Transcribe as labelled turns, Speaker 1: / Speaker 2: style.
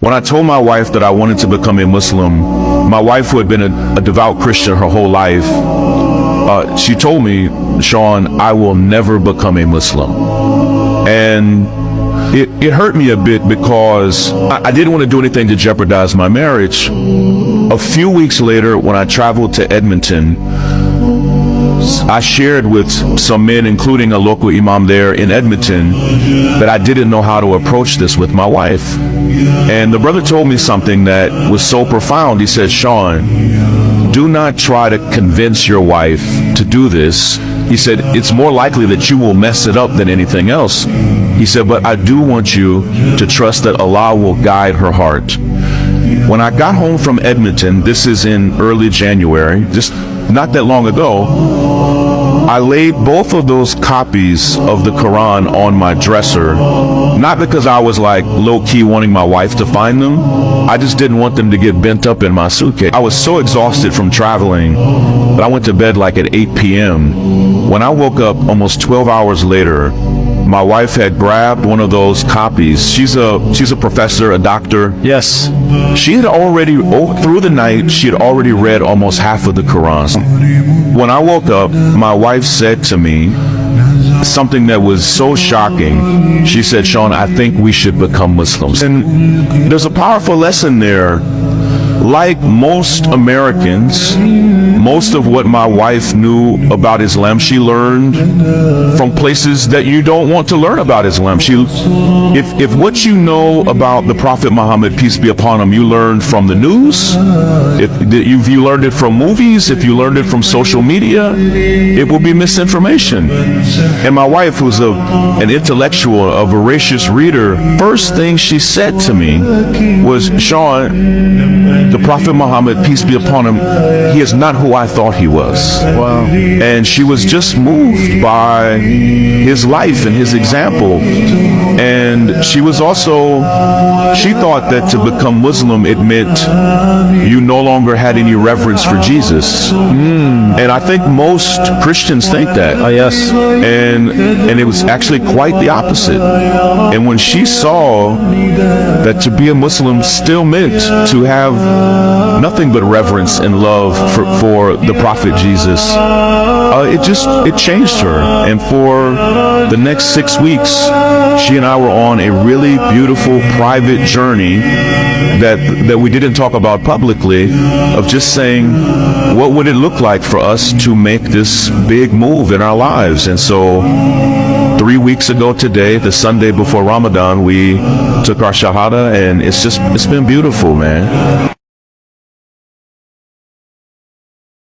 Speaker 1: When I told my wife that I wanted to become a Muslim, my wife, who had been a devout Christian her whole life, she told me, Sean, I will never become a Muslim. And it hurt me a bit because I didn't want to do anything to jeopardize my marriage. A few weeks later, when I traveled to Edmonton, I shared with some men, including a local imam there in Edmonton, that I didn't know how to approach this with my wife. And the brother told me something that was so profound. He said, Sean, do not try to convince your wife to do this. He said, it's more likely that you will mess it up than anything else. He said, but I do want you to trust that Allah will guide her heart. When I got home from Edmonton, this is in early January, just not that long ago, I laid both of those copies of the Quran on my dresser, not because I was like low-key wanting my wife to find them. I just didn't want them to get bent up in my suitcase. I was so exhausted from traveling that I went to bed like at 8 p.m. When I woke up almost 12 hours later, my wife had grabbed one of those copies. She's a professor, a doctor.
Speaker 2: Yes.
Speaker 1: She had already, through the night, she had already read almost half of the Quran. When I woke up, my wife said to me something that was so shocking. She said, Sean, I think we should become Muslims. And there's a powerful lesson there. Like most Americans, most of what my wife knew about Islam, she learned from places that you don't want to learn about Islam. If what you know about the Prophet Muhammad, peace be upon him, you learned from the news, if you learned it from movies, if you learned it from social media, it will be misinformation. And my wife, who's an intellectual, a voracious reader, first thing she said to me was, Sean, the Prophet Muhammad, peace be upon him, he is not who I thought he was.
Speaker 2: Wow.
Speaker 1: And she was just moved by his life and his example. And she was also, she thought that to become Muslim, it meant you no longer had any reverence for Jesus. And I think most Christians think that.
Speaker 2: Yes.
Speaker 1: And it was actually quite the opposite. And when she saw that to be a Muslim still meant to have nothing but reverence and love for the Prophet Jesus, it changed her. And for the next 6 weeks, she and I were on a really beautiful private journey that we didn't talk about publicly, of just saying, what would it look like for us to make this big move in our lives? And so 3 weeks ago today, the Sunday before Ramadan, we took our shahada, and it's been beautiful, man.